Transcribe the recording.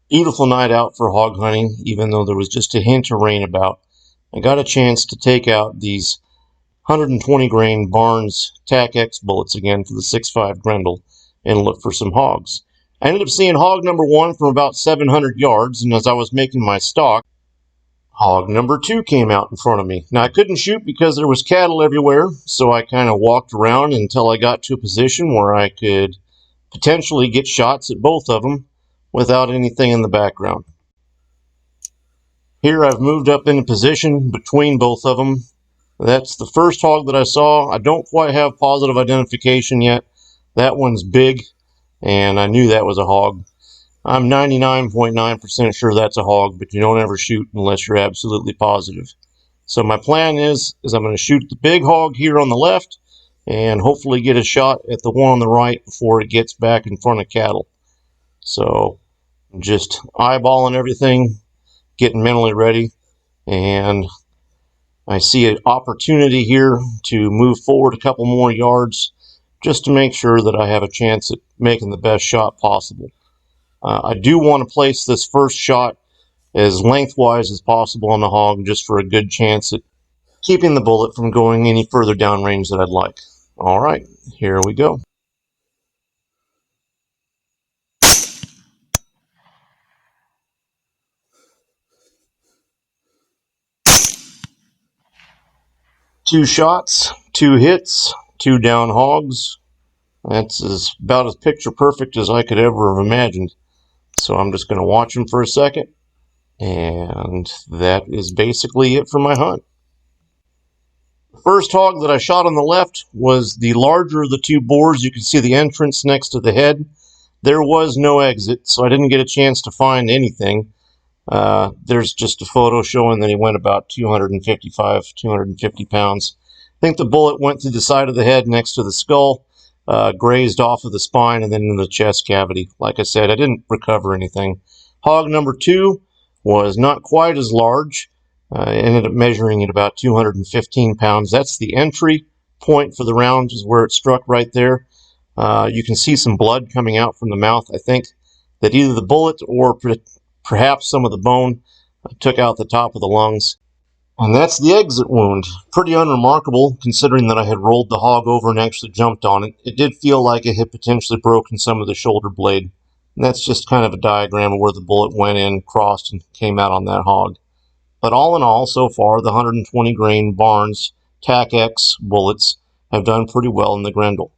Beautiful night out for hog hunting, even though there was just a hint of rain about. I got a chance to take out these 120 grain Barnes TAC-X bullets again for the 6.5 Grendel and look for some hogs. I ended up seeing hog number 1 from about 700 yards, and as I was making my stalk, hog number 2 came out in front of me. Now I couldn't shoot because there was cattle everywhere, so I kind of walked around until I got to a position where I could potentially get shots at both of them without anything in the background. Here I've moved up into position between both of them. That's the first hog that I saw. I don't quite have positive identification yet. That one's big, and I knew that was a hog. I'm 99.9% sure that's a hog, but you don't ever shoot unless you're absolutely positive. So my plan is I'm going to shoot the big hog here on the left and hopefully get a shot at the one on the right before it gets back in front of cattle. So just eyeballing everything, getting mentally ready, and I see an opportunity here to move forward a couple more yards just to make sure that I have a chance at making the best shot possible. I do want to place this first shot as lengthwise as possible on the hog just for a good chance at keeping the bullet from going any further downrange than I'd like. All right, here we go. Two shots, two hits, two down hogs. That's about as picture perfect as I could ever have imagined. So I'm just going to watch them for a second. And that is basically it for my hunt. The first hog that I shot on the left was the larger of the two boars. You can see the entrance next to the head. There was no exit, so I didn't get a chance to find anything. There's just a photo showing that he went about 255, 250 pounds. I think the bullet went through the side of the head next to the skull, grazed off of the spine, and then into the chest cavity. Like I said, I didn't recover anything. Hog number 2 was not quite as large. Ended up measuring at about 215 pounds. That's the entry point for the round, is where it struck right there. You can see some blood coming out from the mouth. I think that either the bullet or perhaps some of the bone took out the top of the lungs. And that's the exit wound. Pretty unremarkable, considering that I had rolled the hog over and actually jumped on it. It did feel like it had potentially broken some of the shoulder blade. And that's just kind of a diagram of where the bullet went in, crossed, and came out on that hog. But all in all, so far, the 120 grain Barnes TAC-X bullets have done pretty well in the Grendel.